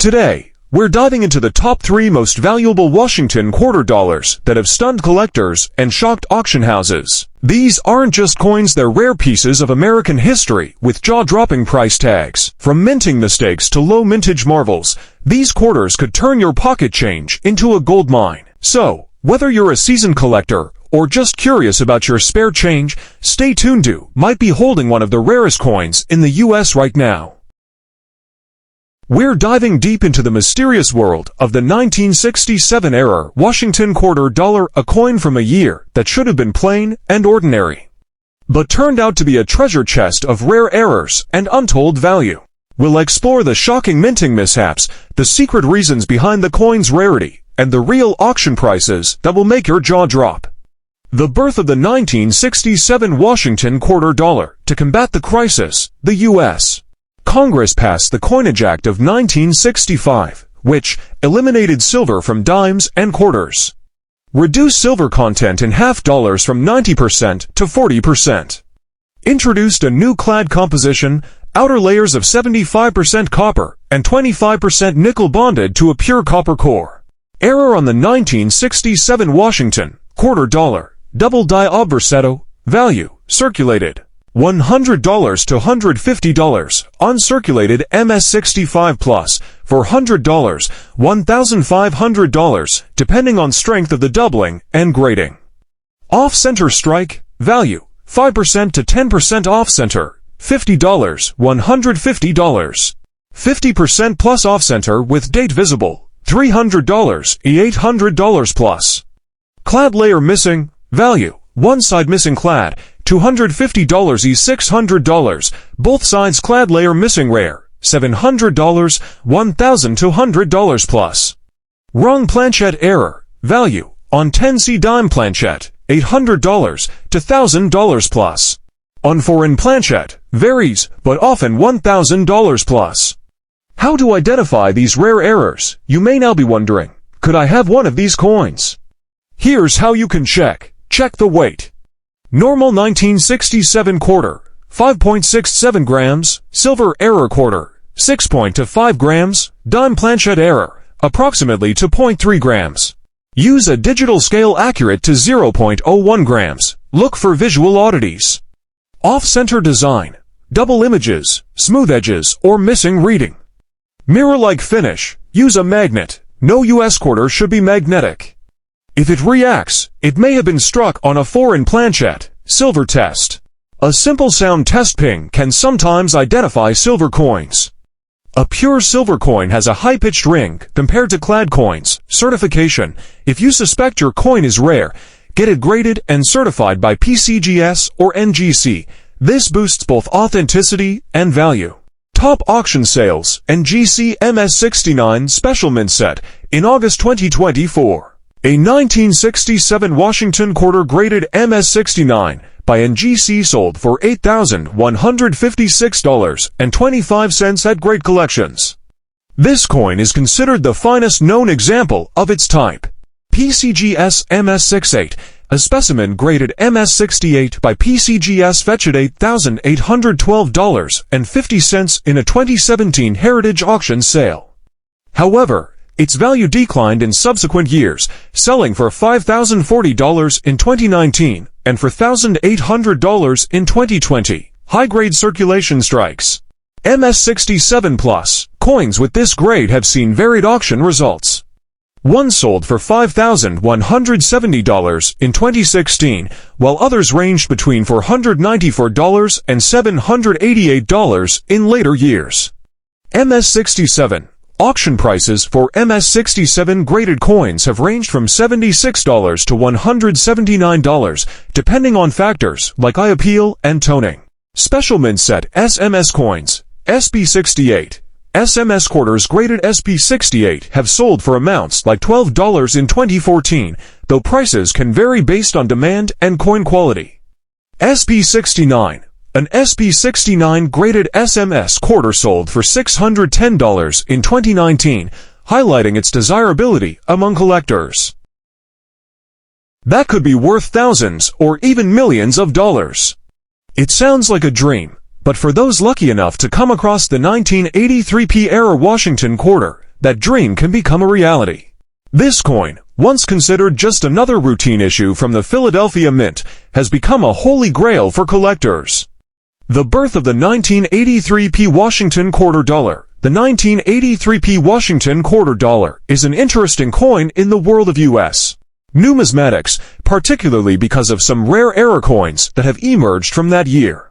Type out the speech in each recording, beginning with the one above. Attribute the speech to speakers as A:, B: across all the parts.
A: Today, we're diving into the top 3 most valuable Washington quarter dollars that have stunned collectors and shocked auction houses. These aren't just coins, they're rare pieces of American history with jaw-dropping price tags. From minting mistakes to low-mintage marvels, these quarters could turn your pocket change into a gold mine. So, whether you're a seasoned collector or just curious about your spare change, stay tuned. You might be holding one of the rarest coins in the US right now. We're diving deep into the mysterious world of the 1967-era Washington quarter dollar, a coin from a year that should have been plain and ordinary, but turned out to be a treasure chest of rare errors and untold value. We'll explore the shocking minting mishaps, the secret reasons behind the coin's rarity, and the real auction prices that will make your jaw drop. The birth of the 1967 Washington quarter dollar. To combat the crisis, the U.S. Congress passed the Coinage Act of 1965, which eliminated silver from dimes and quarters, reduced silver content in half dollars from 90% to 40%, introduced a new clad composition, outer layers of 75% copper and 25% nickel bonded to a pure copper core. Error on the 1967 Washington quarter dollar. Double die obversetto. Value circulated $100 to $150, uncirculated MS65 plus for $100, $1,500, depending on strength of the doubling and grading. Off-center strike, value 5% to 10% off-center, $50, $150. 50% plus off-center with date visible, $300, $800 plus. Clad layer missing, value, one side missing clad, $250 $600, both sides clad layer missing rare, $700, $1,200 plus. Wrong planchette error, value, on 10C dime planchette, $800 to $1,000 plus. On foreign planchette, varies, but often $1,000 plus. How to identify these rare errors? You may now be wondering, could I have one of these coins? Here's how you can check. Check the weight. Normal 1967 quarter, 5.67 grams, silver error quarter, 6.25 grams, dime planchette error, approximately 2.3 grams. Use a digital scale accurate to 0.01 grams. Look for visual oddities. Off-center design, double images, smooth edges, or missing reading. Mirror-like finish, use a magnet. No US quarter should be magnetic. If it reacts, it may have been struck on a foreign planchette. Silver test. A simple sound test ping can sometimes identify silver coins. A pure silver coin has a high-pitched ring compared to clad coins. Certification. If you suspect your coin is rare, get it graded and certified by PCGS or NGC. This boosts both authenticity and value. Top auction sales, NGC MS69 Special Mint Set, in August 2024. A 1967 Washington quarter graded MS69 by NGC sold for $8,156.25 at Great Collections. This coin is considered the finest known example of its type. PCGS MS68, a specimen graded MS68 by PCGS fetched $8,812.50 in a 2017 Heritage auction sale. However, its value declined in subsequent years, selling for $5,040 in 2019 and for $1,800 in 2020. High-grade circulation strikes. MS67 Plus. Coins with this grade have seen varied auction results. One sold for $5,170 in 2016, while others ranged between $494 and $788 in later years. MS67. Auction prices for MS67 graded coins have ranged from $76 to $179, depending on factors like eye appeal and toning. Special Mint Set SMS coins, SP68. SMS quarters graded SP68 have sold for amounts like $12 in 2014, though prices can vary based on demand and coin quality. SP69. An SP69 graded SMS quarter sold for $610 in 2019, highlighting its desirability among collectors. That could be worth thousands or even millions of dollars. It sounds like a dream, but for those lucky enough to come across the 1983 era Washington quarter, that dream can become a reality. This coin, once considered just another routine issue from the Philadelphia Mint, has become a holy grail for collectors. The birth of the 1983p Washington quarter dollar. The 1983p Washington quarter dollar is an interesting coin in the world of U.S. numismatics, particularly because of some rare error coins that have emerged from that year.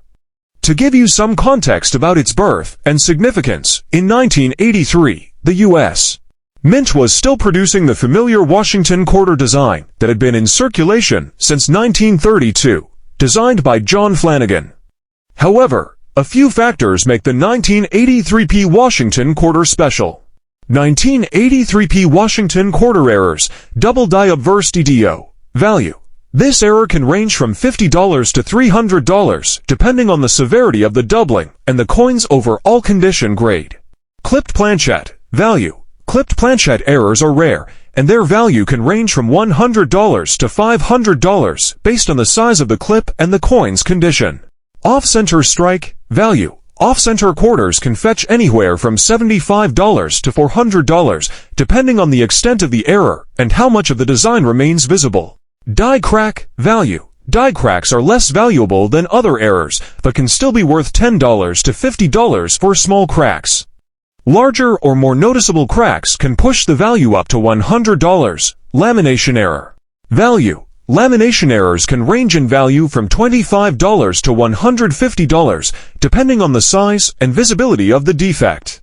A: To give you some context about its birth and significance, in 1983, the U.S. Mint was still producing the familiar Washington quarter design that had been in circulation since 1932, designed by John Flanagan. However, a few factors make the 1983p Washington quarter special. 1983p Washington quarter errors, double die obverse DDO, value. This error can range from $50 to $300, depending on the severity of the doubling and the coin's overall condition grade. Clipped planchette, value. Clipped planchette errors are rare, and their value can range from $100 to $500 based on the size of the clip and the coin's condition. Off-center strike, value. Off-center quarters can fetch anywhere from $75 to $400, depending on the extent of the error and how much of the design remains visible. Die crack, value. Die cracks are less valuable than other errors, but can still be worth $10 to $50 for small cracks. Larger or more noticeable cracks can push the value up to $100. Lamination error, value. Lamination errors can range in value from $25 to $150, depending on the size and visibility of the defect.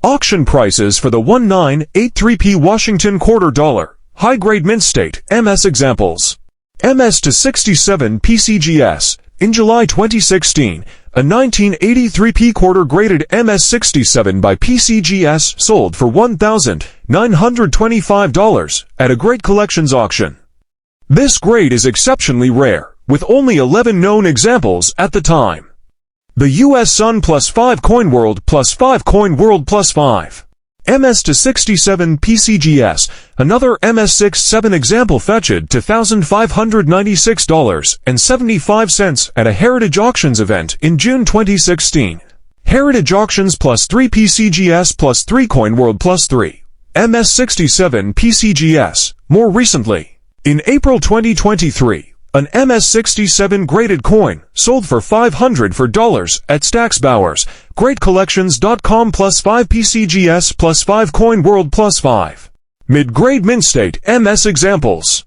A: Auction prices for the 1983p Washington quarter dollar, high-grade mint state, MS examples. MS to 67 PCGS. In July 2016, a 1983p quarter graded MS67 by PCGS sold for $1,925 at a Great Collections auction. This grade is exceptionally rare, with only 11 known examples at the time. The US Sun plus 5 Coin World plus 5 Coin World plus 5. MS to 67 PCGS, another MS67 example fetched $2,596.75 at a Heritage Auctions event in June 2016. Heritage Auctions plus 3 PCGS plus 3 Coin World plus 3. MS67 PCGS, more recently. In April 2023, an MS67 graded coin sold for $500 at Stack's Bowers, GreatCollections.com plus 5 PCGS plus 5 Coin World plus 5. Mid-grade mint state MS examples.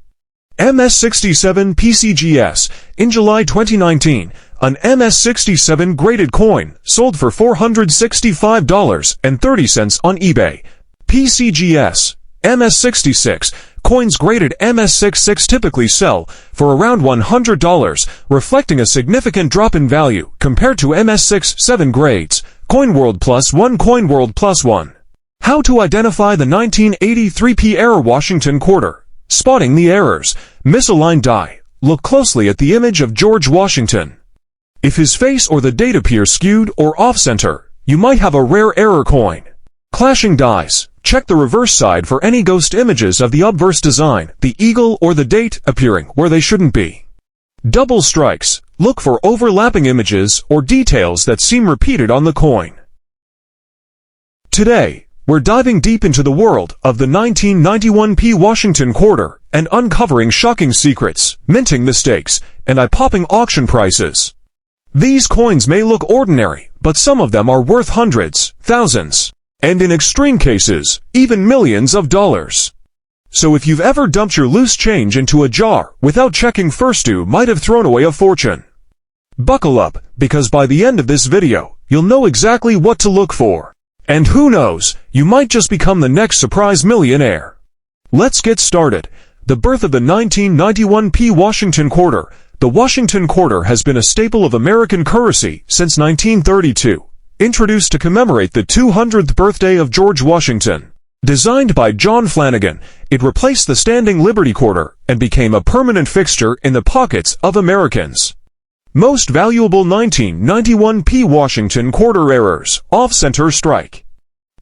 A: MS67 PCGS. In July 2019, an MS67 graded coin sold for $465.30 on eBay. PCGS. MS66. Coins graded MS66 typically sell for around $100, reflecting a significant drop in value compared to MS67 grades. Coin World plus 1 Coin World plus 1. How to identify the 1983p error Washington quarter. Spotting the errors. Misaligned die. Look closely at the image of George Washington. If his face or the date appear skewed or off-center, you might have a rare error coin. Clashing dies. Check the reverse side for any ghost images of the obverse design, the eagle or the date appearing where they shouldn't be. Double strikes. Look for overlapping images or details that seem repeated on the coin. Today, we're diving deep into the world of the 1991p Washington quarter and uncovering shocking secrets, minting mistakes, and eye-popping auction prices. These coins may look ordinary, but some of them are worth hundreds, thousands, and in extreme cases, even millions of dollars. So if you've ever dumped your loose change into a jar without checking first, you might have thrown away a fortune. Buckle up, because by the end of this video, you'll know exactly what to look for. And who knows, you might just become the next surprise millionaire. Let's get started. The birth of the 1991p Washington quarter. The Washington quarter has been a staple of American currency since 1932. Introduced to commemorate the 200th birthday of George Washington. Designed by John Flanagan, it replaced the standing Liberty quarter and became a permanent fixture in the pockets of Americans. Most valuable 1991p Washington quarter errors. Off-center strike.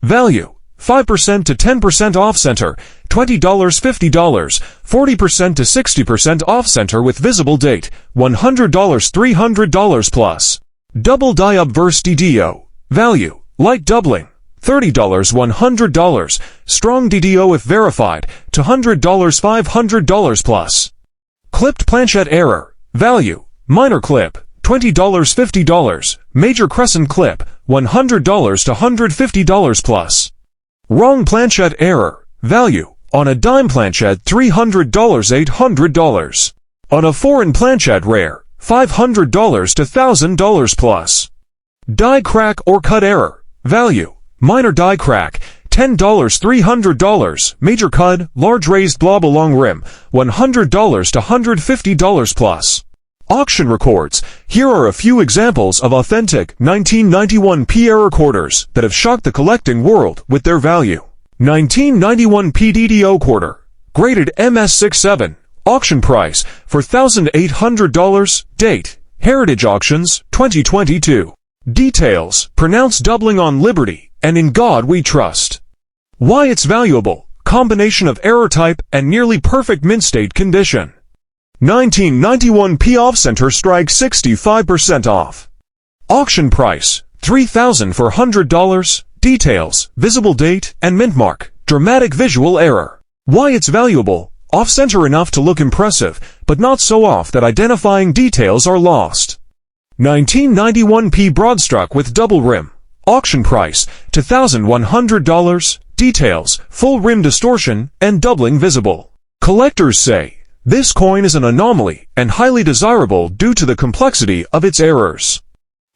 A: Value: 5% to 10% off-center, $20, $50, 40% to 60% off-center with visible date, $100, $300 plus. Double die obverse DDO. Value: light doubling, $30 $100, strong DDO if verified, to $100 $500 plus. Clipped planchette error, value, minor clip, $20 $50, major crescent clip, $100 to $150 plus. Wrong planchette error, value, on a dime planchette $300 $800. On a foreign planchette rare, $500 to $1,000 plus. Die crack or cut error, value, minor die crack, $10 $300, major cut, large raised blob along rim, $100 to $150 plus. Auction records. Here are a few examples of authentic 1991 PA recorders that have shocked the collecting world with their value. 1991 PDDO quarter, graded MS67, auction price for $1,800, date, Heritage Auctions, 2022. Details, pronounced doubling on liberty, and in God we trust. Why it's valuable, combination of error type and nearly perfect mint state condition. 1991 P off center strike 65% off. Auction price, $3,000 for $100, details, visible date, and mint mark, dramatic visual error. Why it's valuable, off center enough to look impressive, but not so off that identifying details are lost. 1991 P broadstruck with double rim, auction price, $2,100, details, full rim distortion, and doubling visible. Collectors say, this coin is an anomaly and highly desirable due to the complexity of its errors.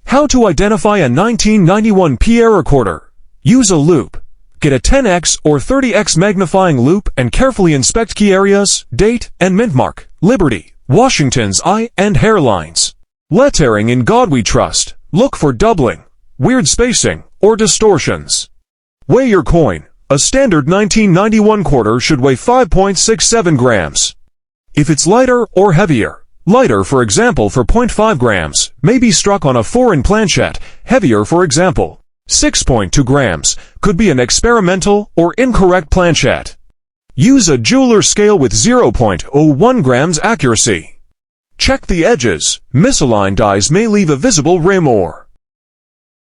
A: How to identify a 1991 PA recorder? Use a loupe. Get a 10x or 30x magnifying loupe and carefully inspect key areas, date, and mint mark, Liberty, Washington's eye and hairlines. Lettering in God we trust. Look for doubling, weird spacing, or distortions. Weigh your coin. A standard 1991 quarter should weigh 5.67 grams. If it's lighter or heavier, lighter for example for 0.5 grams, may be struck on a foreign planchette, heavier for example, 6.2 grams, could be an experimental or incorrect planchette. Use a jeweler's scale with 0.01 grams accuracy. Check the edges, misaligned dies may leave a visible rim or